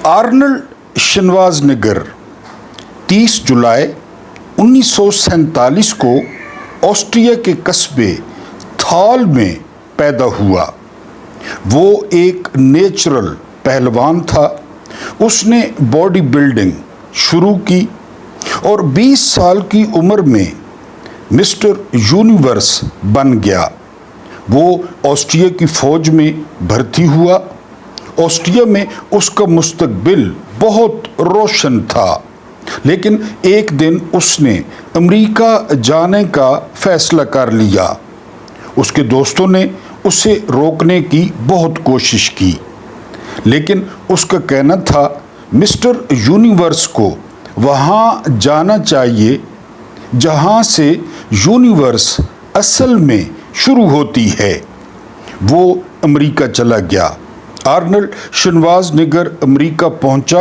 Arnold شنوازنگر 30 جولائی 1947 کو Austria کے قصبے تھال میں پیدا ہوا۔ وہ ایک نیچرل پہلوان تھا۔ اس نے باڈی بلڈنگ شروع کی اور 20 سال کی عمر میں مسٹر یونیورس بن گیا۔ وہ آسٹریا کی فوج میں بھرتی ہوا۔ آسٹریا میں اس کا مستقبل بہت روشن تھا، لیکن ایک دن اس نے امریکہ جانے کا فیصلہ کر لیا۔ اس کے دوستوں نے اسے روکنے کی بہت کوشش کی، لیکن اس کا کہنا تھا مسٹر یونیورس کو وہاں جانا چاہیے جہاں سے یونیورس اصل میں شروع ہوتی ہے۔ وہ امریکہ چلا گیا۔ آرنلڈ شنوازنگر امریکہ پہنچا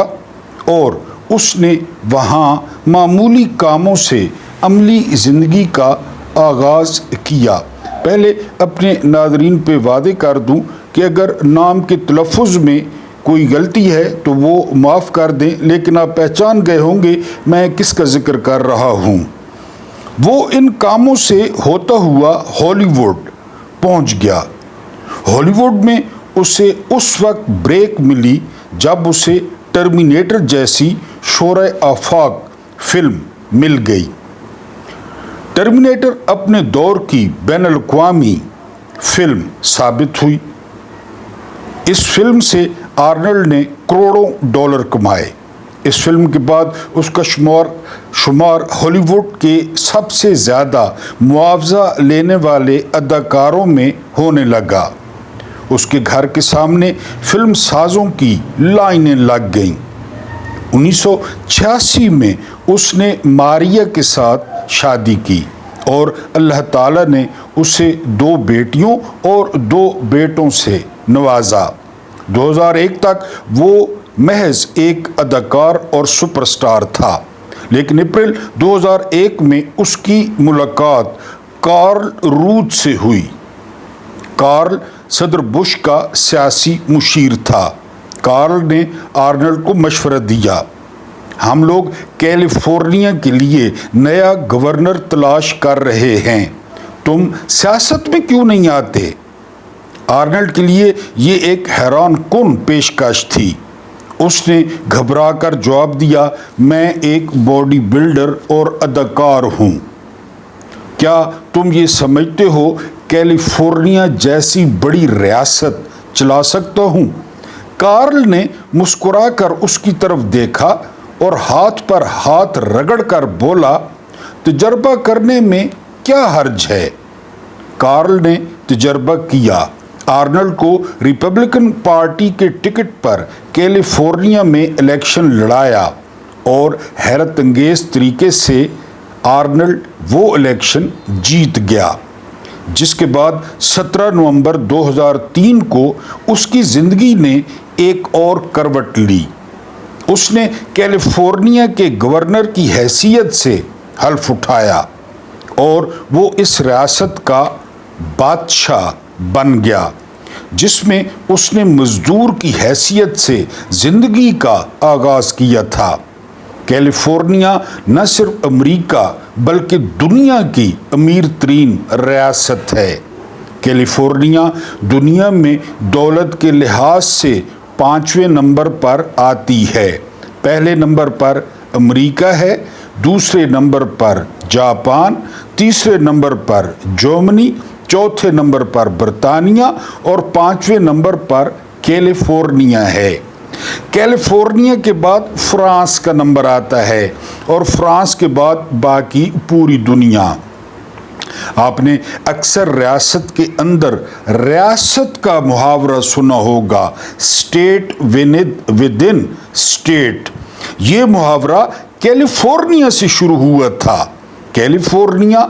اور اس نے وہاں معمولی کاموں سے عملی زندگی کا آغاز کیا۔ پہلے اپنے ناظرین پہ وعدے کر دوں کہ اگر نام کے تلفظ میں کوئی غلطی ہے تو وہ معاف کر دیں، لیکن آپ پہچان گئے ہوں گے میں کس کا ذکر کر رہا ہوں۔ وہ ان کاموں سے ہوتا ہوا ہالی ووڈ پہنچ گیا۔ ہالی ووڈ میں اسے اس وقت بریک ملی جب اسے ٹرمینیٹر جیسی شورۂ آفاق فلم مل گئی۔ ٹرمینیٹر اپنے دور کی بین الاقوامی فلم ثابت ہوئی۔ اس فلم سے آرنلڈ نے کروڑوں ڈالر کمائے۔ اس فلم کے بعد اس کا شمار ہالی ووڈ کے سب سے زیادہ معاوضہ لینے والے اداکاروں میں ہونے لگا۔ اس کے گھر کے سامنے فلم سازوں کی لائنیں لگ گئیں۔ 1986 میں اس نے ماریا کے ساتھ شادی کی اور اللہ تعالیٰ نے اسے 2 بیٹیوں اور 2 بیٹوں سے نوازا۔ 2001 تک وہ محض ایک اداکار اور سپر سٹار تھا، لیکن اپریل 2001 میں اس کی ملاقات کارل روتھ سے ہوئی۔ کارل صدر بش کا سیاسی مشیر تھا۔ کارل نے آرنلڈ کو مشورہ دیا، ہم لوگ کیلیفورنیا کے لیے نیا گورنر تلاش کر رہے ہیں، تم سیاست میں کیوں نہیں آتے؟ آرنلڈ کے لیے یہ ایک حیران کن پیشکش تھی۔ اس نے گھبرا کر جواب دیا، میں ایک باڈی بلڈر اور اداکار ہوں۔ کیا تم یہ سمجھتے ہو کیلیفورنیا جیسی بڑی ریاست چلا سکتا ہوں؟ کارل نے مسکرا کر اس کی طرف دیکھا اور ہاتھ پر ہاتھ رگڑ کر بولا، تجربہ کرنے میں کیا حرج ہے؟ کارل نے تجربہ کیا، آرنلڈ کو ریپبلکن پارٹی کے ٹکٹ پر کیلیفورنیا میں الیکشن لڑایا اور حیرت انگیز طریقے سے آرنلڈ وہ الیکشن جیت گیا، جس کے بعد 17 نومبر 2003 کو اس کی زندگی نے ایک اور کروٹ لی۔ اس نے کیلیفورنیا کے گورنر کی حیثیت سے حلف اٹھایا اور وہ اس ریاست کا بادشاہ بن گیا، جس میں اس نے مزدور کی حیثیت سے زندگی کا آغاز کیا تھا۔ کیلیفورنیا نہ صرف امریکہ بلکہ دنیا کی امیر ترین ریاست ہے۔ کیلیفورنیا دنیا میں دولت کے لحاظ سے 5ویں نمبر پر آتی ہے۔ پہلے نمبر پر امریکہ ہے، دوسرے نمبر پر جاپان، تیسرے نمبر پر جرمنی، چوتھے نمبر پر برطانیہ اور 5ویں نمبر پر کیلیفورنیا ہے۔ کیلیفورنیا کے بعد فرانس کا نمبر آتا ہے اور فرانس کے بعد باقی پوری دنیا۔ آپ نے اکثر ریاست کے اندر ریاست کا محاورہ سنا ہوگا، اسٹیٹ ود ان اسٹیٹ۔ یہ محاورہ کیلیفورنیا سے شروع ہوا تھا۔ کیلیفورنیا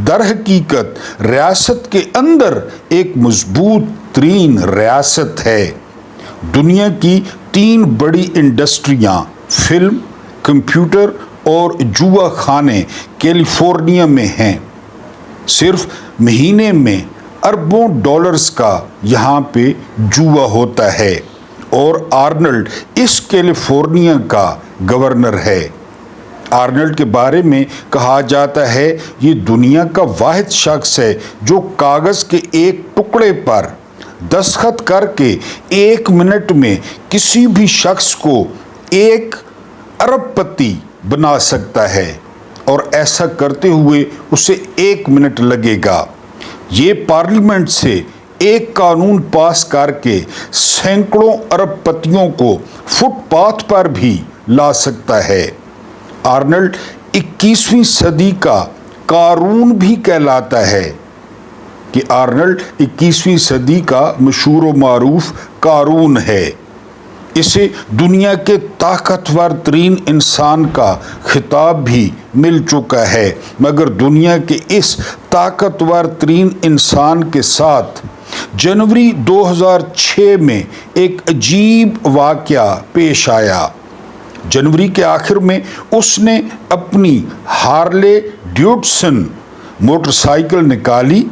در حقیقت ریاست کے اندر ایک مضبوط ترین ریاست ہے۔ دنیا کی 3 بڑی انڈسٹریاں، فلم، کمپیوٹر اور جوا خانے کیلیفورنیا میں ہیں۔ صرف مہینے میں اربوں ڈالرز کا یہاں پہ جوا ہوتا ہے اور آرنلڈ اس کیلیفورنیا کا گورنر ہے۔ آرنلڈ کے بارے میں کہا جاتا ہے یہ دنیا کا واحد شخص ہے جو کاغذ کے ایک ٹکڑے پر دستخط کر کے 1 منٹ میں کسی بھی شخص کو 1 ارب پتی بنا سکتا ہے، اور ایسا کرتے ہوئے اسے 1 منٹ لگے گا۔ یہ پارلیمنٹ سے ایک قانون پاس کر کے سینکڑوں ارب پتیوں کو فٹ پاتھ پر بھی لا سکتا ہے۔ آرنلڈ 21ویں صدی کا قارون بھی کہلاتا ہے کہ آرنلڈ 21ویں صدی کا مشہور و معروف قارون ہے۔ اسے دنیا کے طاقتور ترین انسان کا خطاب بھی مل چکا ہے، مگر دنیا کے اس طاقتور ترین انسان کے ساتھ جنوری 2006 میں ایک عجیب واقعہ پیش آیا۔ جنوری کے آخر میں اس نے اپنی ہارلے ڈیوڈسن موٹر سائیکل نکالی،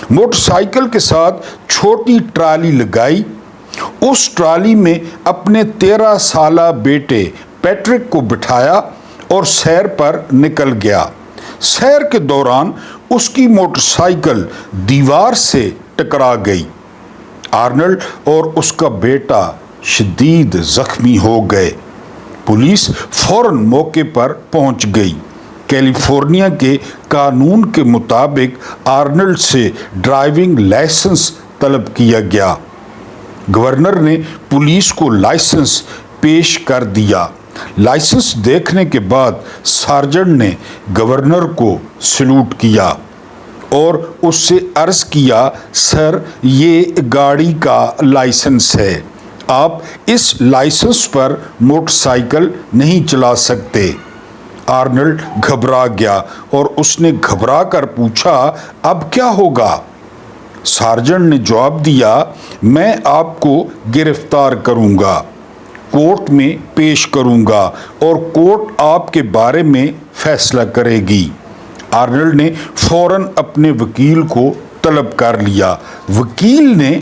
موٹر سائیکل کے ساتھ چھوٹی ٹرالی لگائی، اس ٹرالی میں اپنے 13 سالہ بیٹے پیٹرک کو بٹھایا اور سیر پر نکل گیا۔ سیر کے دوران اس کی موٹر سائیکل دیوار سے ٹکرا گئی۔ آرنلڈ اور اس کا بیٹا شدید زخمی ہو گئے۔ پولیس فوراً موقع پر پہنچ گئی۔ کیلیفورنیا کے قانون کے مطابق آرنلڈ سے ڈرائیونگ لائسنس طلب کیا گیا۔ گورنر نے پولیس کو لائسنس پیش کر دیا۔ لائسنس دیکھنے کے بعد سارجنٹ نے گورنر کو سلوٹ کیا اور اس سے عرض کیا، سر یہ گاڑی کا لائسنس ہے، آپ اس لائسنس پر موٹر سائیکل نہیں چلا سکتے۔ آرنلڈ گھبرا گیا اور اس نے گھبرا کر پوچھا، اب کیا ہوگا؟ سارجنٹ نے جواب دیا، میں آپ کو گرفتار کروں گا، کورٹ میں پیش کروں گا اور کورٹ آپ کے بارے میں فیصلہ کرے گی۔ آرنلڈ نے فوراً اپنے وکیل کو طلب کر لیا۔ وکیل نے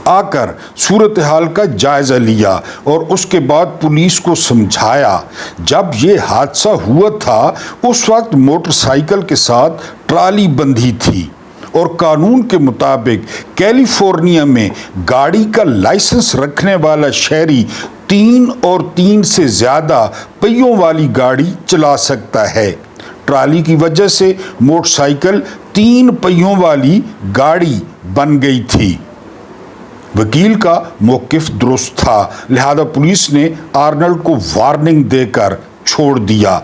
آ کر صورتحال کا جائزہ لیا اور اس کے بعد پولیس کو سمجھایا۔ جب یہ حادثہ ہوا تھا اس وقت موٹر سائیکل کے ساتھ ٹرالی بندھی تھی اور قانون کے مطابق کیلیفورنیا میں گاڑی کا لائسنس رکھنے والا شہری 3 اور 3 سے زیادہ پہیوں والی گاڑی چلا سکتا ہے۔ ٹرالی کی وجہ سے موٹر سائیکل 3 پہیوں والی گاڑی بن گئی تھی۔ وکیل کا موقف درست تھا، لہذا پولیس نے آرنلڈ کو وارننگ دے کر چھوڑ دیا۔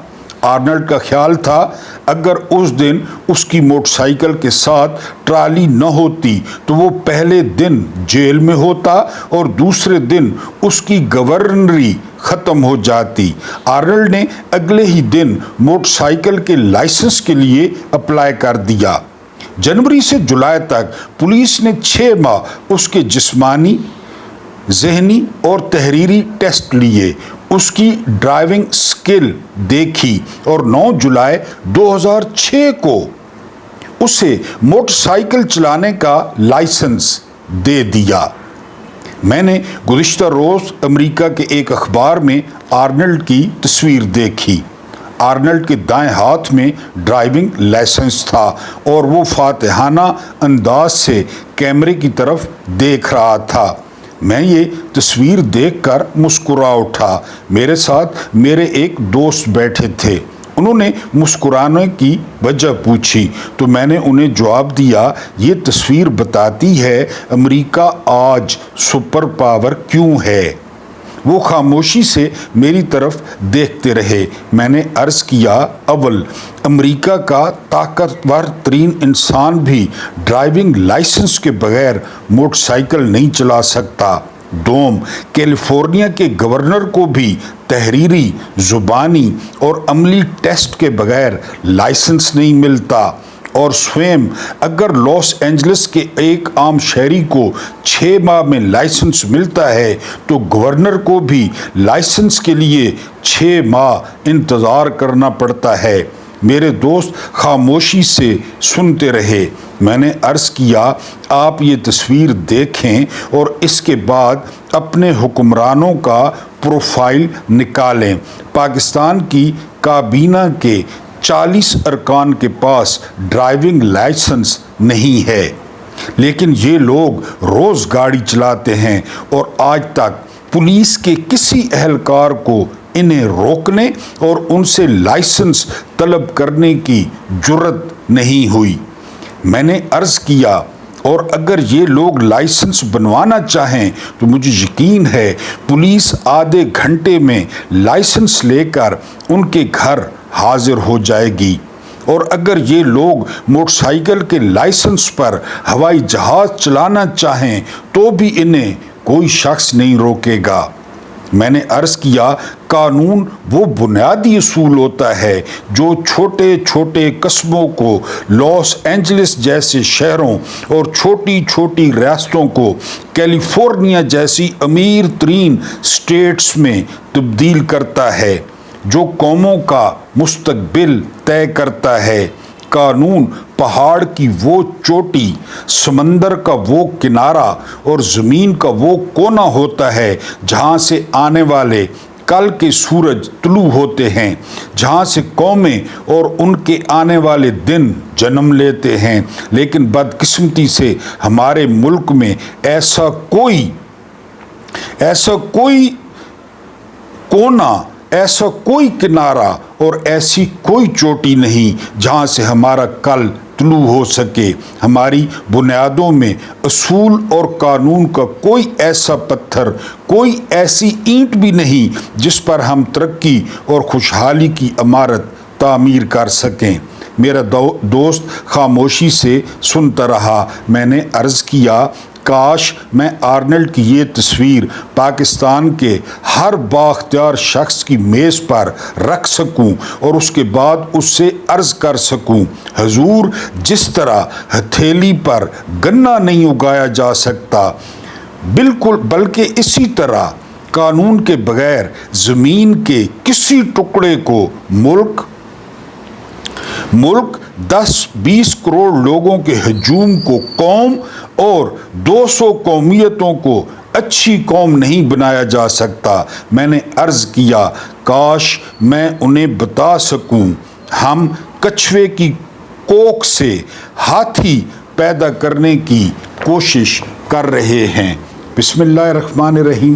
آرنلڈ کا خیال تھا اگر اس دن اس کی موٹر سائیکل کے ساتھ ٹرالی نہ ہوتی تو وہ پہلے دن جیل میں ہوتا اور دوسرے دن اس کی گورنری ختم ہو جاتی۔ آرنلڈ نے اگلے ہی دن موٹر سائیکل کے لائسنس کے لیے اپلائی کر دیا۔ جنوری سے جولائی تک پولیس نے 6 ماہ اس کے جسمانی، ذہنی اور تحریری ٹیسٹ لیے، اس کی ڈرائیونگ سکل دیکھی اور 9 جولائی 2006 کو اسے موٹر سائیکل چلانے کا لائسنس دے دیا۔ میں نے گزشتہ روز امریکہ کے ایک اخبار میں آرنلڈ کی تصویر دیکھی۔ آرنلڈ کے دائیں ہاتھ میں ڈرائیونگ لائسنس تھا اور وہ فاتحانہ انداز سے کیمرے کی طرف دیکھ رہا تھا۔ میں یہ تصویر دیکھ کر مسکرا اٹھا۔ میرے ساتھ میرے ایک دوست بیٹھے تھے، انہوں نے مسکرانے کی وجہ پوچھی تو میں نے انہیں جواب دیا، یہ تصویر بتاتی ہے امریکہ آج سپر پاور کیوں ہے۔ وہ خاموشی سے میری طرف دیکھتے رہے۔ میں نے عرض کیا، اول امریکہ کا طاقتور ترین انسان بھی ڈرائیونگ لائسنس کے بغیر موٹر سائیکل نہیں چلا سکتا۔ دوم، کیلیفورنیا کے گورنر کو بھی تحریری، زبانی اور عملی ٹیسٹ کے بغیر لائسنس نہیں ملتا، اور سویم اگر لاس اینجلس کے ایک عام شہری کو 6 ماہ میں لائسنس ملتا ہے تو گورنر کو بھی لائسنس کے لیے 6 ماہ انتظار کرنا پڑتا ہے۔ میرے دوست خاموشی سے سنتے رہے۔ میں نے عرض کیا آپ یہ تصویر دیکھیں اور اس کے بعد اپنے حکمرانوں کا پروفائل نکالیں۔ پاکستان کی کابینہ کے 40 ارکان کے پاس ڈرائیونگ لائسنس نہیں ہے، لیکن یہ لوگ روز گاڑی چلاتے ہیں اور آج تک پولیس کے کسی اہلکار کو انہیں روکنے اور ان سے لائسنس طلب کرنے کی جرت نہیں ہوئی۔ میں نے عرض کیا اور اگر یہ لوگ لائسنس بنوانا چاہیں تو مجھے یقین ہے پولیس آدھے گھنٹے میں لائسنس لے کر ان کے گھر حاضر ہو جائے گی، اور اگر یہ لوگ موٹر سائیکل کے لائسنس پر ہوائی جہاز چلانا چاہیں تو بھی انہیں کوئی شخص نہیں روکے گا۔ میں نے عرض کیا قانون وہ بنیادی اصول ہوتا ہے جو چھوٹے چھوٹے قصبوں کو لاس اینجلس جیسے شہروں اور چھوٹی چھوٹی ریاستوں کو کیلیفورنیا جیسی امیر ترین اسٹیٹس میں تبدیل کرتا ہے، جو قوموں کا مستقبل طے کرتا ہے۔ قانون پہاڑ کی وہ چوٹی، سمندر کا وہ کنارہ اور زمین کا وہ کونا ہوتا ہے جہاں سے آنے والے کل کے سورج طلوع ہوتے ہیں، جہاں سے قومیں اور ان کے آنے والے دن جنم لیتے ہیں۔ لیکن بدقسمتی سے ہمارے ملک میں ایسا کوئی کونا، ایسا کوئی کنارہ اور ایسی کوئی چوٹی نہیں جہاں سے ہمارا کل طلوع ہو سکے۔ ہماری بنیادوں میں اصول اور قانون کا کوئی ایسا پتھر، کوئی ایسی اینٹ بھی نہیں جس پر ہم ترقی اور خوشحالی کی عمارت تعمیر کر سکیں۔ میرا دوست خاموشی سے سنتا رہا۔ میں نے عرض کیا کاش میں آرنلڈ کی یہ تصویر پاکستان کے ہر بااختیار شخص کی میز پر رکھ سکوں اور اس کے بعد اس سے عرض کر سکوں، حضور جس طرح ہتھیلی پر گنا نہیں اگایا جا سکتا، بالکل بلکہ اسی طرح قانون کے بغیر زمین کے کسی ٹکڑے کو ملک 10-20 کروڑ لوگوں کے ہجوم کو قوم اور 200 قومیتوں کو اچھی قوم نہیں بنایا جا سکتا۔ میں نے عرض کیا کاش میں انہیں بتا سکوں ہم کچھوے کی کوکھ سے ہاتھی پیدا کرنے کی کوشش کر رہے ہیں۔ بسم اللہ الرحمن الرحیم۔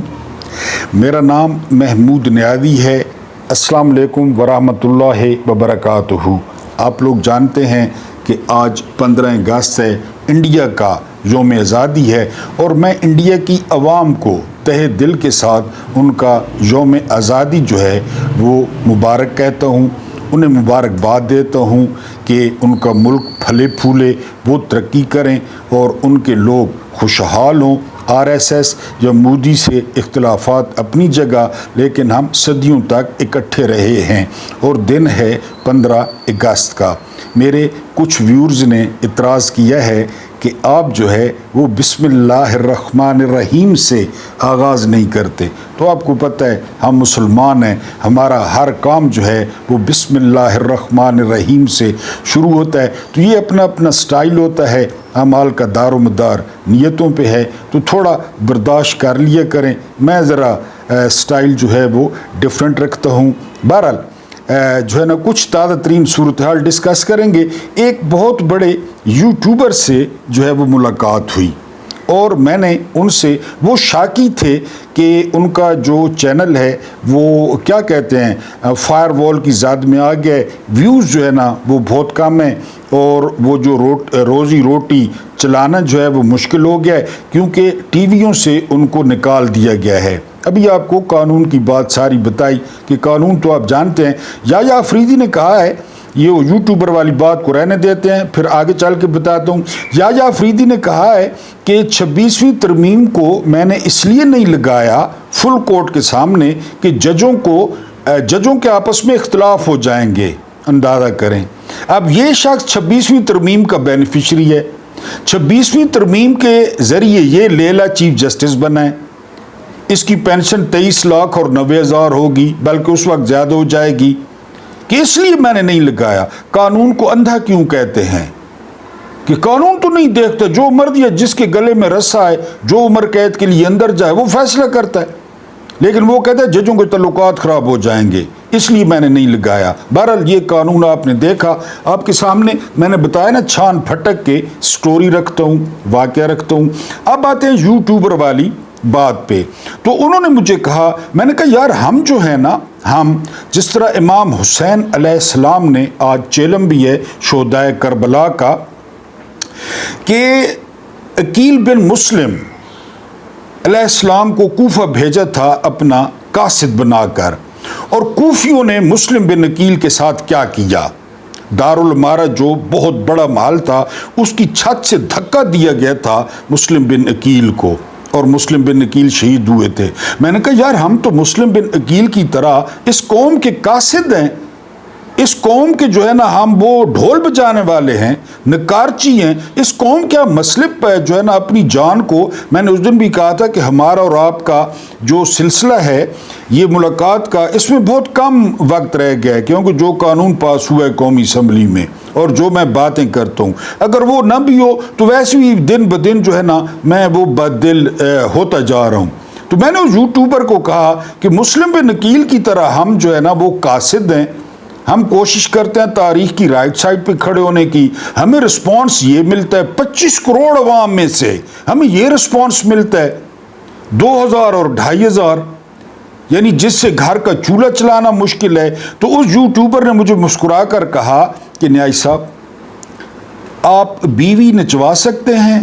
میرا نام محمود نیازی ہے۔ السلام علیکم ورحمۃ اللہ وبرکاتہ۔ آپ لوگ جانتے ہیں کہ آج 15 اگست ہے، انڈیا کا یوم آزادی ہے، اور میں انڈیا کی عوام کو تہہ دل کے ساتھ ان کا یوم آزادی جو ہے وہ مبارک کہتا ہوں، انہیں مبارکباد دیتا ہوں کہ ان کا ملک پھلے پھولے، وہ ترقی کریں اور ان کے لوگ خوشحال ہوں۔ RSS یا مودی سے اختلافات اپنی جگہ، لیکن ہم صدیوں تک اکٹھے رہے ہیں، اور دن ہے 15 اگست کا۔ میرے کچھ ویورز نے اعتراض کیا ہے کہ آپ جو ہے وہ بسم اللہ الرحمن الرحیم سے آغاز نہیں کرتے، تو آپ کو پتہ ہے ہم مسلمان ہیں، ہمارا ہر کام جو ہے وہ بسم اللہ الرحمن الرحیم سے شروع ہوتا ہے، تو یہ اپنا اپنا سٹائل ہوتا ہے، اعمال کا دار و مدار نیتوں پہ ہے، تو تھوڑا برداشت کر لیا کریں۔ میں ذرا سٹائل جو ہے وہ ڈیفرنٹ رکھتا ہوں۔ بہرحال جو ہے نا کچھ تازہ ترین صورتحال ڈسکس کریں گے۔ ایک بہت بڑے یوٹیوبر سے جو ہے وہ ملاقات ہوئی، اور میں نے ان سے، وہ شاکی تھے کہ ان کا جو چینل ہے وہ کیا کہتے ہیں فائر وال کی زد میں آ گیا ہے، ویوز جو ہے نا وہ بہت کم ہیں، اور وہ جو روزی روٹی چلانا جو ہے وہ مشکل ہو گیا ہے، کیونکہ ٹی ویوں سے ان کو نکال دیا گیا ہے۔ ابھی آپ کو قانون کی بات ساری بتائی کہ قانون تو آپ جانتے ہیں۔ یا افریدی نے کہا ہے، یہ یوٹیوبر والی بات کو رہنے دیتے ہیں، پھر آگے چل کے بتاتا ہوں۔ یا افریدی نے کہا ہے کہ 26ویں ترمیم کو میں نے اس لیے نہیں لگایا فل کورٹ کے سامنے کہ ججوں کے آپس میں اختلاف ہو جائیں گے۔ اندازہ کریں، اب یہ شخص 26ویں ترمیم کا بینیفیشری ہے، 26ویں ترمیم کے ذریعے یہ لیلا چیف جسٹس بنا ہے، اس کی پینشن 23 لاکھ اور 90,000 ہوگی، بلکہ اس وقت زیادہ ہو جائے گی، کہ اس لیے میں نے نہیں لگایا۔ قانون کو اندھا کیوں کہتے ہیں؟ کہ قانون تو نہیں دیکھتا، جو مرد یا جس کے گلے میں رسا ہے، جو عمر قید کے لیے اندر جائے وہ فیصلہ کرتا ہے، لیکن وہ کہتا ہے ججوں کے تعلقات خراب ہو جائیں گے، اس لیے میں نے نہیں لگایا۔ بہرحال یہ قانون آپ نے دیکھا، آپ کے سامنے میں نے بتایا نا، چھان پھٹک کے سٹوری رکھتا ہوں، واقعہ رکھتا ہوں۔ اب آتے ہیں یوٹیوبر والی بات پہ، تو انہوں نے مجھے کہا، میں نے کہا یار ہم جو ہے نا، ہم جس طرح امام حسین علیہ السلام نے، آج چیلم بھی ہے شہدائے کربلا کا، کہ عقیل بن مسلم علیہ السلام کو کوفہ بھیجا تھا اپنا قاصد بنا کر، اور کوفیوں نے مسلم بن عقیل کے ساتھ کیا کیا، دارالعمارہ جو بہت بڑا محل تھا اس کی چھت سے دھکا دیا گیا تھا مسلم بن عقیل کو، اور مسلم بن عقیل شہید ہوئے تھے۔ میں نے کہا یار ہم تو مسلم بن عقیل کی طرح اس قوم کے قاصد ہیں، اس قوم کے جو ہے نا ہم وہ ڈھول بجانے والے ہیں، نکارچی ہیں، اس قوم کیا مسئلے پہ جو ہے نا اپنی جان کو، میں نے اس دن بھی کہا تھا کہ ہمارا اور آپ کا جو سلسلہ ہے یہ ملاقات کا، اس میں بہت کم وقت رہ گیا ہے، کیونکہ جو قانون پاس ہوا ہے قومی اسمبلی میں اور جو میں باتیں کرتا ہوں، اگر وہ نہ بھی ہو تو ویسے بھی دن بدن جو ہے نا میں وہ بدل ہوتا جا رہا ہوں۔ تو میں نے اس یوٹیوبر کو کہا کہ مسلم بن عقیل کی طرح ہم جو ہے نا وہ قاصد ہیں، ہم کوشش کرتے ہیں تاریخ کی رائٹ سائڈ پہ کھڑے ہونے کی، ہمیں رسپانس یہ ملتا ہے 25 کروڑ عوام میں سے ہمیں یہ رسپانس ملتا ہے 2000 اور 2500، یعنی جس سے گھر کا چولہا چلانا مشکل ہے۔ تو اس یوٹیوبر نے مجھے مسکرا کر کہا کہ نیائی صاحب آپ بیوی نچوا سکتے ہیں؟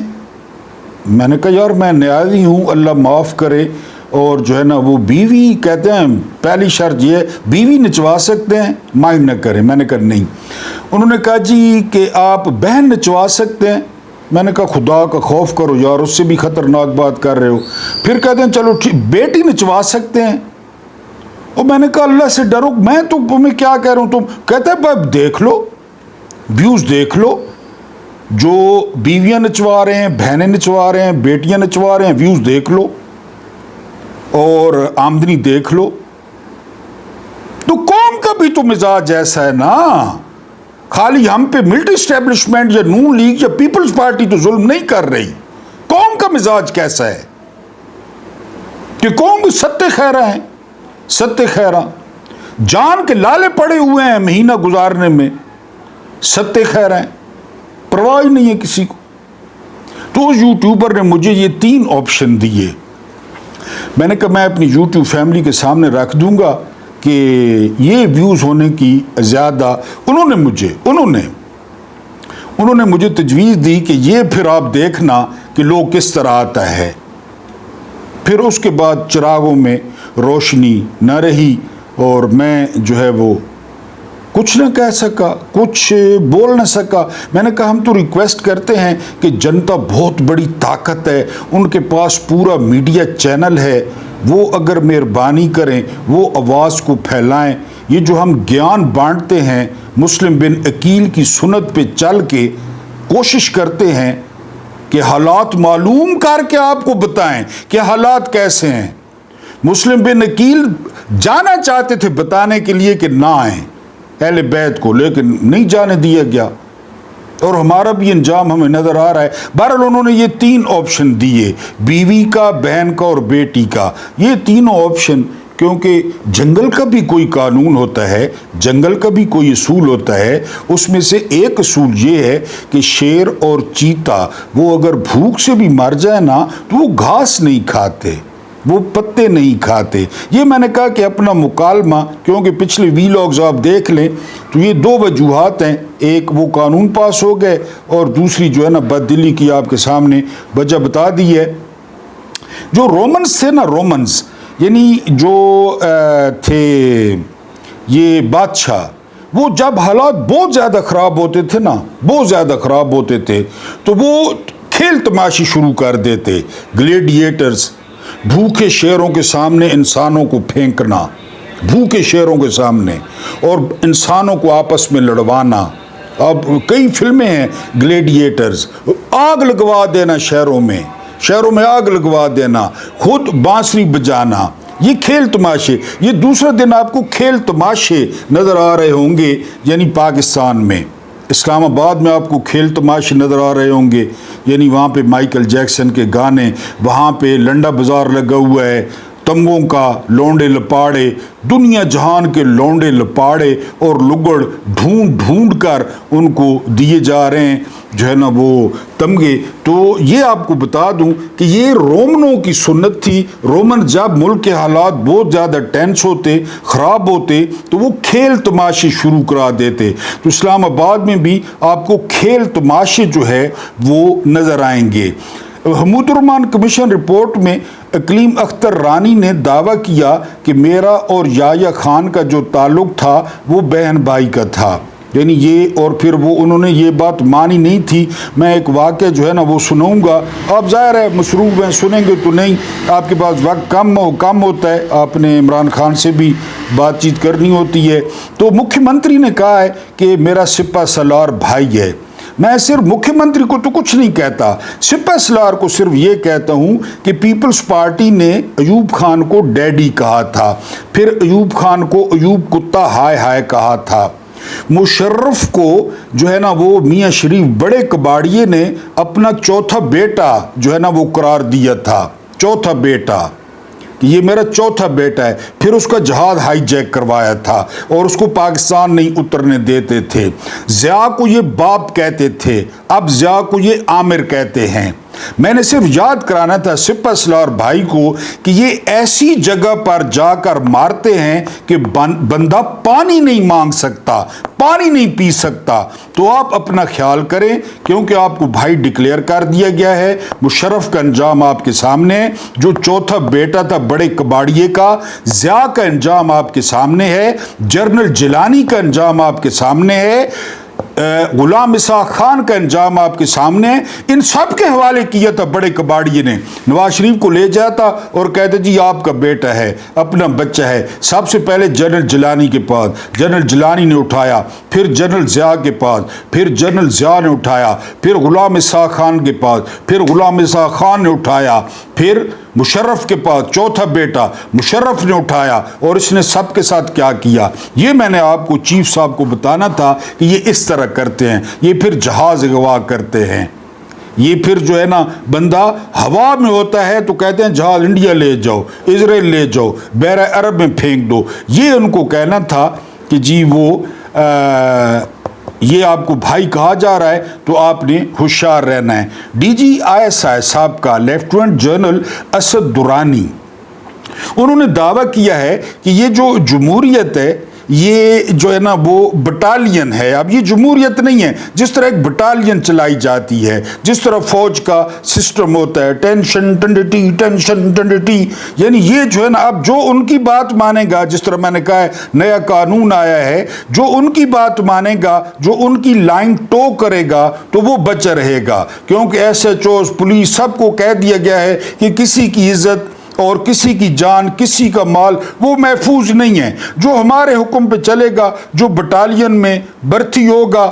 میں نے کہا یار میں نیازی ہوں، اللہ معاف کرے، اور جو ہے نا وہ بیوی کہتے ہیں پہلی شرط یہ ہے بیوی نچوا سکتے ہیں، مائنڈ نہ کریں۔ میں نے کہا نہیں۔ انہوں نے کہا جی کہ آپ بہن نچوا سکتے ہیں؟ میں نے کہا خدا کا خوف کرو یار، اس سے بھی خطرناک بات کر رہے ہو۔ پھر کہتے ہیں چلو ٹھیک، بیٹی نچوا سکتے ہیں؟ اور میں نے کہا اللہ سے ڈرو، میں تو تمہیں کیا کہہ رہا ہوں، تم کہتے ہیں بھائی دیکھ لو، ویوز دیکھ لو، جو بیویاں نچوا رہے ہیں، بہنیں نچوا رہے ہیں، بیٹیاں نچوا رہے ہیں، ویوز دیکھ لو اور آمدنی دیکھ لو۔ تو قوم کا بھی تو مزاج ایسا ہے نا، خالی ہم پہ ملٹری اسٹیبلشمنٹ یا نون لیگ یا پیپلز پارٹی تو ظلم نہیں کر رہی، قوم کا مزاج کیسا ہے کہ قوم بھی ستے خیرہ ہیں، ستے خیرہ جان کے لالے پڑے ہوئے ہیں مہینہ گزارنے میں، ستے خیرہ ہیں، پرواہ ہی نہیں ہے کسی کو۔ تو اس یوٹیوبر نے مجھے یہ 3 آپشن دیے، میں نے کہا میں اپنی یوٹیوب فیملی کے سامنے رکھ دوں گا کہ یہ ویوز ہونے کی زیادہ انہوں نے مجھے تجویز دی کہ یہ پھر آپ دیکھنا کہ لوگ کس طرح آتا ہے۔ پھر اس کے بعد چراغوں میں روشنی نہ رہی اور میں جو ہے وہ کچھ نہ کہہ سکا، کچھ بول نہ سکا۔ میں نے کہا ہم تو ریکویسٹ کرتے ہیں کہ جنتا بہت بڑی طاقت ہے، ان کے پاس پورا میڈیا چینل ہے، وہ اگر مہربانی کریں وہ آواز کو پھیلائیں۔ یہ جو ہم گیان بانٹتے ہیں، مسلم بن عقیل کی سنت پہ چل کے کوشش کرتے ہیں کہ حالات معلوم کر کے آپ کو بتائیں کہ حالات کیسے ہیں۔ مسلم بن عقیل جانا چاہتے تھے بتانے کے لیے کہ نہ آئیں اہل بیت کو، لیکن نہیں جانے دیا گیا، اور ہمارا بھی انجام ہمیں نظر آ رہا ہے۔ بہرحال انہوں نے یہ 3 آپشن دیے، بیوی کا، بہن کا اور بیٹی کا، یہ تینوں آپشن، کیونکہ جنگل کا بھی کوئی قانون ہوتا ہے، جنگل کا بھی کوئی اصول ہوتا ہے۔ اس میں سے ایک اصول یہ ہے کہ شیر اور چیتا وہ اگر بھوک سے بھی مر جائے نا تو وہ گھاس نہیں کھاتے، وہ پتے نہیں کھاتے۔ یہ میں نے کہا کہ اپنا مکالمہ، کیونکہ پچھلے ویلاگز آپ دیکھ لیں تو یہ 2 وجوہات ہیں، ایک وہ قانون پاس ہو گئے اور دوسری جو ہے نا بددلی کی آپ کے سامنے وجہ بتا دی ہے۔ جو رومنز تھے نا، رومنز یعنی جو تھے یہ بادشاہ، وہ جب حالات بہت زیادہ خراب ہوتے تھے نا، بہت زیادہ خراب ہوتے تھے تو وہ کھیل تماشی شروع کر دیتے، گلیڈیٹرز، بھوکے شیروں کے سامنے انسانوں کو پھینکنا، بھوکے شیروں کے سامنے، اور انسانوں کو آپس میں لڑوانا۔ اب کئی فلمیں ہیں گلیڈیٹرز، آگ لگوا دینا شہروں میں آگ لگوا دینا، خود بانسری بجانا، یہ کھیل تماشے۔ یہ دوسرا دن آپ کو کھیل تماشے نظر آ رہے ہوں گے، یعنی پاکستان میں اسلام آباد میں آپ کو کھیل تماشے نظر آ رہے ہوں گے، یعنی وہاں پہ مائیکل جیکسن کے گانے، وہاں پہ لنڈا بازار لگا ہوا ہے، تنگوں کا لونڈے لپاڑے، دنیا جہان کے لونڈے لپاڑے اور لگڑ ڈھونڈ ڈھونڈ کر ان کو دیے جا رہے ہیں جو ہے نا وہ تمغے۔ تو یہ آپ کو بتا دوں کہ یہ رومنوں کی سنت تھی۔ رومن جب ملک کے حالات بہت زیادہ ٹینس ہوتے، خراب ہوتے، تو وہ کھیل تماشے شروع کرا دیتے۔ تو اسلام آباد میں بھی آپ کو کھیل تماشے جو ہے وہ نظر آئیں گے۔ حمود الرحمن کمیشن رپورٹ میں اقلیم اختر رانی نے دعویٰ کیا کہ میرا اور یحییٰ خان کا جو تعلق تھا وہ بہن بھائی کا تھا، یعنی یہ، اور پھر وہ انہوں نے یہ بات مانی نہیں تھی۔ میں ایک واقعہ جو ہے نا وہ سناؤں گا، آپ ظاہر ہے مصروف ہیں، سنیں گے تو نہیں، آپ کے پاس وقت کم ہوتا ہے، آپ نے عمران خان سے بھی بات چیت کرنی ہوتی ہے۔ تو مکھیہ منتری نے کہا ہے کہ میرا سپہ سالار بھائی ہے۔ میں صرف مکھیہ منتری کو تو کچھ نہیں کہتا، سپہ سالار کو صرف یہ کہتا ہوں کہ پیپلز پارٹی نے ایوب خان کو ڈیڈی کہا تھا، پھر ایوب خان کو ایوب کتا ہائے ہائے کہا تھا۔ مشرف کو جو ہے نا وہ میاں شریف بڑے کباڑیے نے اپنا چوتھا بیٹا جو ہے نا وہ قرار دیا تھا، چوتھا بیٹا، کہ یہ میرا چوتھا بیٹا ہے۔ پھر اس کا جہاز ہائی جیک کروایا تھا اور اس کو پاکستان نہیں اترنے دیتے تھے۔ ضیاء کو یہ باپ کہتے تھے، اب ضیاء کو یہ عامر کہتے ہیں۔ میں نے صرف یاد کرانا تھا سپہ سالار بھائی کو کہ یہ ایسی جگہ پر جا کر مارتے ہیں کہ بندہ پانی نہیں مانگ سکتا، پانی نہیں پی سکتا۔ تو آپ اپنا خیال کریں، کیونکہ آپ کو بھائی ڈکلیئر کر دیا گیا ہے۔ مشرف کا انجام آپ کے سامنے ہے، جو چوتھا بیٹا تھا بڑے کباڑیے کا۔ ضیاء کا انجام آپ کے سامنے ہے، جنرل جیلانی کا انجام آپ کے سامنے ہے، غلام اسحاق خان کا انجام آپ کے سامنے ہے۔ ان سب کے حوالے کیا تھا بڑے کباڑیے نے۔ نواز شریف کو لے جاتا اور کہتے جی آپ کا بیٹا ہے، اپنا بچہ ہے۔ سب سے پہلے جنرل جیلانی کے پاس، جنرل جیلانی نے اٹھایا، پھر جنرل ضیاء کے پاس، پھر جنرل ضیاء نے اٹھایا، پھر غلام اسحاق خان کے پاس، پھر غلام اسحاق خان نے اٹھایا، پھر مشرف کے پاس چوتھا بیٹا مشرف نے اٹھایا، اور اس نے سب کے ساتھ کیا کیا۔ یہ میں نے آپ کو چیف صاحب کو بتانا تھا کہ یہ اس طرح کرتے ہیں، یہ پھر جہاز اغوا کرتے ہیں، یہ پھر جو ہے نا بندہ ہوا میں ہوتا ہے تو کہتے ہیں جہاز انڈیا لے جاؤ، اسرائیل لے جاؤ، بحر عرب میں پھینک دو۔ یہ ان کو کہنا تھا کہ جی وہ یہ آپ کو بھائی کہا جا رہا ہے تو آپ نے ہوشیار رہنا ہے۔ D G I S I صاحب کا لیفٹیننٹ جنرل اسد درانی، انہوں نے دعویٰ کیا ہے کہ یہ جو جمہوریت ہے یہ جو ہے نا وہ بٹالین ہے۔ اب یہ جمہوریت نہیں ہے، جس طرح ایک بٹالین چلائی جاتی ہے، جس طرح فوج کا سسٹم ہوتا ہے، ٹینشن ٹنڈٹی ٹینشن ٹنڈٹی، یعنی یہ جو ہے نا اب جو ان کی بات مانے گا، جس طرح میں نے کہا ہے نیا قانون آیا ہے، جو ان کی بات مانے گا، جو ان کی لائن ٹو کرے گا تو وہ بچا رہے گا، کیونکہ ایس ایچ اوز پولیس سب کو کہہ دیا گیا ہے کہ کسی کی عزت اور کسی کی جان، کسی کا مال وہ محفوظ نہیں ہے۔ جو ہمارے حکم پہ چلے گا، جو بٹالین میں بھرتی ہوگا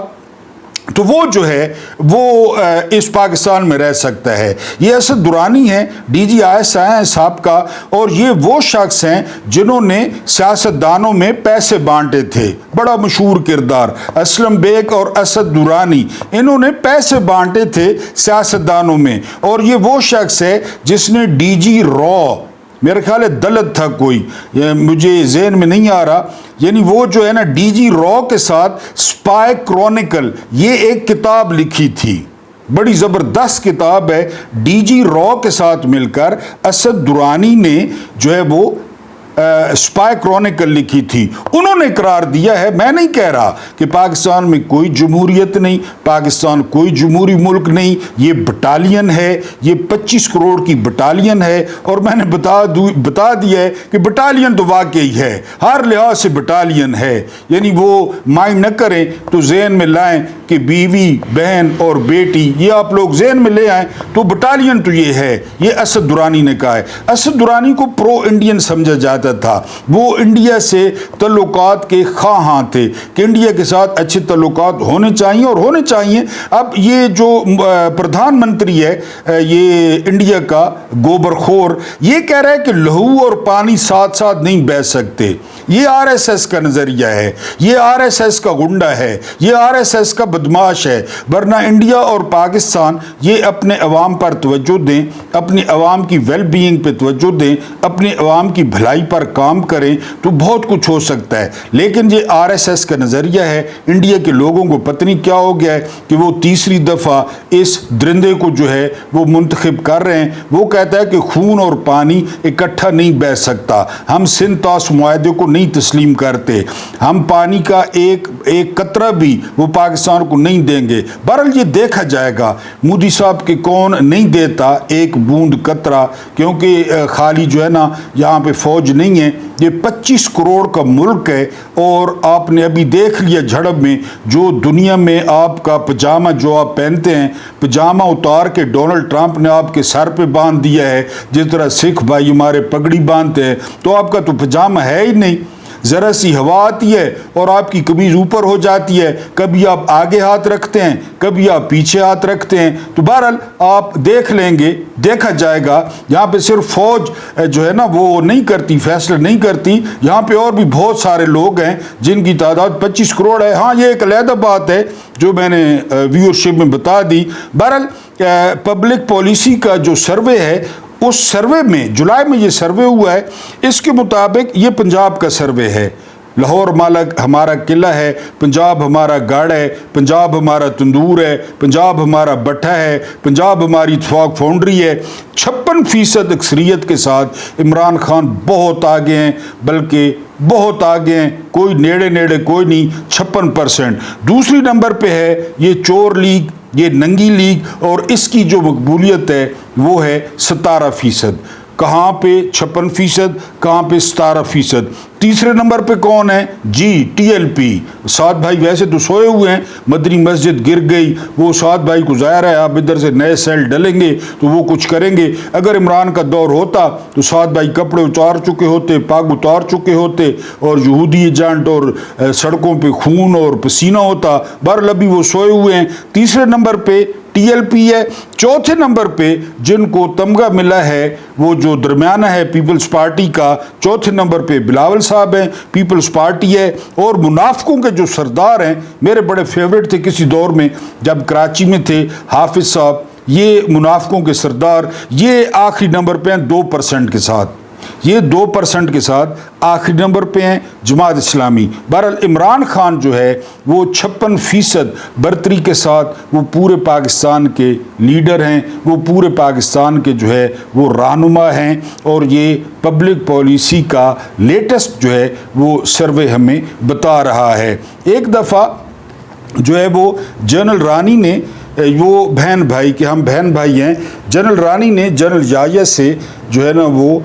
تو وہ جو ہے وہ اس پاکستان میں رہ سکتا ہے۔ یہ اسد درانی ہے D G I S I صاحب کا، اور یہ وہ شخص ہیں جنہوں نے سیاستدانوں میں پیسے بانٹے تھے، بڑا مشہور کردار اسلم بیگ اور اسد درانی، انہوں نے پیسے بانٹے تھے سیاستدانوں میں۔ اور یہ وہ شخص ہے جس نے ڈی جی را، میرا خیال ہے دلت تھا کوئی، مجھے ذہن میں نہیں آ رہا، یعنی وہ جو ہے نا ڈی جی را کے ساتھ سپائی کرونیکل یہ ایک کتاب لکھی تھی، بڑی زبردست کتاب ہے۔ ڈی جی را کے ساتھ مل کر اسد درانی نے جو ہے وہ سپائی کرونیکل لکھی تھی۔ انہوں نے قرار دیا ہے، میں نہیں کہہ رہا کہ پاکستان میں کوئی جمہوریت نہیں، پاکستان کوئی جمہوری ملک نہیں، یہ بٹالین ہے، یہ 25 کروڑ کی بٹالین ہے، اور میں نے بتا دیا ہے کہ بٹالین تو واقعی ہے، ہر لحاظ سے بٹالین ہے، یعنی وہ مائنڈ نہ کریں تو ذہن میں لائیں کہ بیوی بہن اور بیٹی، یہ آپ لوگ ذہن میں لے آئیں تو بٹالین تو یہ ہے۔ یہ اسد درانی نے کہا ہے۔ اسد درانی کو پرو انڈین سمجھا جاتا چاہتا تھا، وہ انڈیا سے تعلقات کے خواہاں تھے کہ انڈیا کے ساتھ اچھے تعلقات ہونے چاہیے اور ہونے چاہیے۔ اب یہ جو پردھان منتری ہے یہ انڈیا کا گوبر خور، یہ کہہ رہا ہے کہ لہو اور پانی ساتھ ساتھ نہیں بہہ سکتے۔ یہ آر ایس ایس کا نظریہ ہے، یہ آر ایس ایس کا گنڈا ہے، یہ آر ایس ایس کا بدماش ہے۔ ورنہ انڈیا اور پاکستان یہ اپنے عوام پر توجہ دیں، اپنی عوام کی ویل بینگ پہ توجہ دیں، اپنی عوام کی بھلائی پر کام کریں تو بہت کچھ ہو سکتا ہے۔ لیکن یہ آر ایس ایس کا نظریہ ہے، انڈیا کے لوگوں کو پتہ نہیں کیا ہو گیا ہے کہ وہ تیسری دفعہ اس درندے کو جو ہے وہ منتخب کر رہے ہیں۔ وہ کہتا ہے کہ خون اور پانی اکٹھا نہیں بہہ سکتا، ہم سندھ طاس معاہدے کو نہیں تسلیم کرتے، ہم پانی کا ایک قطرہ بھی وہ پاکستان کو نہیں دیں گے۔ بہرحال یہ دیکھا جائے گا مودی صاحب کے کون نہیں دیتا ایک بوند قطرہ، کیونکہ خالی جو ہے نا یہاں پہ فوج نہیں ہے، یہ 25 کروڑ کا ملک ہے۔ اور آپ نے ابھی دیکھ لیا جھڑپ میں جو دنیا میں آپ کا پجامہ جو آپ پہنتے ہیں، پجامہ اتار کے ڈونلڈ ٹرمپ نے آپ کے سر پہ باندھ دیا ہے، جس طرح سکھ بھائی ہمارے پگڑی باندھتے ہیں، تو آپ کا تو پجامہ ہے ہی نہیں۔ ذرا سی ہوا آتی ہے اور آپ کی قمیض اوپر ہو جاتی ہے، کبھی آپ آگے ہاتھ رکھتے ہیں، کبھی آپ پیچھے ہاتھ رکھتے ہیں۔ تو بہرحال آپ دیکھ لیں گے، دیکھا جائے گا۔ یہاں پہ صرف فوج جو ہے نا وہ نہیں کرتی، فیصلہ نہیں کرتی، یہاں پہ اور بھی بہت سارے لوگ ہیں جن کی تعداد 25 کروڑ ہے۔ ہاں یہ ایک علیحدہ بات ہے جو میں نے ویورشپ میں بتا دی۔ بہرحال پبلک پالیسی کا جو سروے ہے، اس سروے میں جولائی میں یہ سروے ہوا ہے، اس کے مطابق یہ پنجاب کا سروے ہے۔ لاہور ہمارا قلعہ ہے، پنجاب ہمارا گڑھ ہے، پنجاب ہمارا تندور ہے، پنجاب ہمارا بٹھا ہے، پنجاب ہماری اتفاق فاؤنڈری ہے۔ 56% اکثریت کے ساتھ عمران خان بہت آگے ہیں، بلکہ بہت آگے ہیں، کوئی نیڑے کوئی نہیں، 56%۔ دوسری نمبر پہ ہے یہ چور لیگ، یہ ننگی لیگ، اور اس کی جو مقبولیت ہے وہ ہے 17%۔ کہاں پہ 56%، کہاں پہ 17%۔ تیسرے نمبر پہ کون ہے؟ جی ٹی ایل پی۔ سعد بھائی ویسے تو سوئے ہوئے ہیں، مدنی مسجد گر گئی، وہ سعد بھائی کو ظاہر ہے آپ ادھر سے نئے سیل ڈلیں گے تو وہ کچھ کریں گے۔ اگر عمران کا دور ہوتا تو سعد بھائی کپڑے اتار چکے ہوتے، پاگ اتار چکے ہوتے، اور یہودی ایجنٹ اور سڑکوں پہ خون اور پسینہ ہوتا۔ بہرحال ابھی وہ سوئے ہوئے ہیں۔ تیسرے نمبر پہ ٹی ایل پی ہے۔ چوتھے نمبر پہ جن کو تمغہ ملا ہے وہ جو درمیانہ ہے پیپلز پارٹی کا، چوتھے نمبر پہ بلاول صاحب ہیں، پیپلز پارٹی ہے۔ اور منافقوں کے جو سردار ہیں، میرے بڑے فیوریٹ تھے کسی دور میں جب کراچی میں تھے، حافظ صاحب، یہ منافقوں کے سردار، یہ آخری نمبر پہ ہیں 2% کے ساتھ، یہ 2% کے ساتھ آخری نمبر پہ ہیں جماعت اسلامی۔ بہرحال عمران خان جو ہے وہ 56% برتری کے ساتھ وہ پورے پاکستان کے لیڈر ہیں، وہ پورے پاکستان کے جو ہے وہ رہنما ہیں۔ اور یہ پبلک پالیسی کا لیٹسٹ جو ہے وہ سروے ہمیں بتا رہا ہے۔ ایک دفعہ جو ہے وہ جنرل رانی نے، وہ بہن بھائی کہ ہم بہن بھائی ہیں، جنرل رانی نے جنرل یحییٰ سے جو ہے نا وہ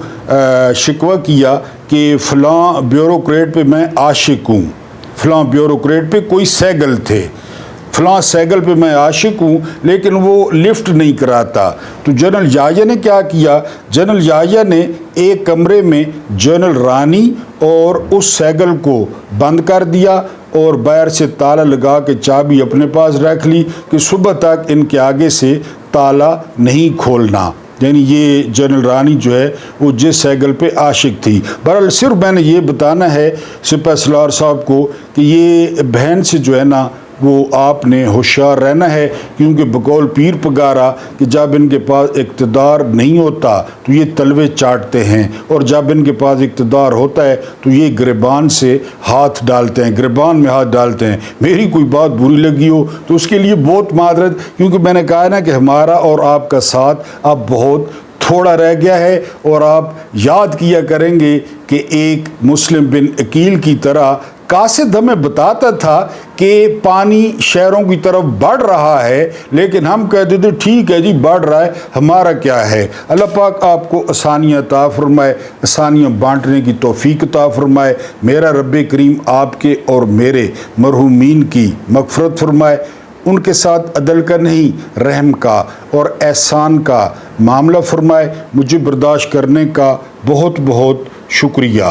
شکوہ کیا کہ فلاں بیوروکریٹ پہ میں عاشق ہوں، فلاں بیوروکریٹ پہ کوئی سیگل تھے، فلاں سیگل پہ میں عاشق ہوں لیکن وہ لفٹ نہیں کراتا۔ تو جنرل یحییٰ نے کیا کیا؟ جنرل یحییٰ نے ایک کمرے میں جنرل رانی اور اس سیگل کو بند کر دیا اور باہر سے تالا لگا کے چابی اپنے پاس رکھ لی کہ صبح تک ان کے آگے سے تالا نہیں کھولنا۔ یعنی یہ جنرل رانی جو ہے وہ جس سیگل پہ عاشق تھی۔ بہرحال صرف میں نے یہ بتانا ہے سپہ سالار صاحب کو کہ یہ بہن سے جو ہے نا وہ آپ نے ہوشیار رہنا ہے، کیونکہ بقول پیر پگارا کہ جب ان کے پاس اقتدار نہیں ہوتا تو یہ تلوے چاٹتے ہیں، اور جب ان کے پاس اقتدار ہوتا ہے تو یہ گریبان سے ہاتھ ڈالتے ہیں، گریبان میں ہاتھ ڈالتے ہیں۔ میری کوئی بات بری لگی ہو تو اس کے لیے بہت معذرت، کیونکہ میں نے کہا نا کہ ہمارا اور آپ کا ساتھ اب بہت تھوڑا رہ گیا ہے، اور آپ یاد کیا کریں گے کہ ایک مسلم بن عقیل کی طرح قاصد ہمیں بتاتا تھا کہ پانی شہروں کی طرف بڑھ رہا ہے، لیکن ہم کہتے تھے ٹھیک ہے جی بڑھ رہا ہے، ہمارا کیا ہے۔ اللہ پاک آپ کو آسانیاں عطا فرمائے، آسانیاں بانٹنے کی توفیق عطا فرمائے۔ میرا رب کریم آپ کے اور میرے مرحومین کی مغفرت فرمائے، ان کے ساتھ عدل کا نہیں رحم کا اور احسان کا معاملہ فرمائے۔ مجھے برداشت کرنے کا بہت بہت شکریہ.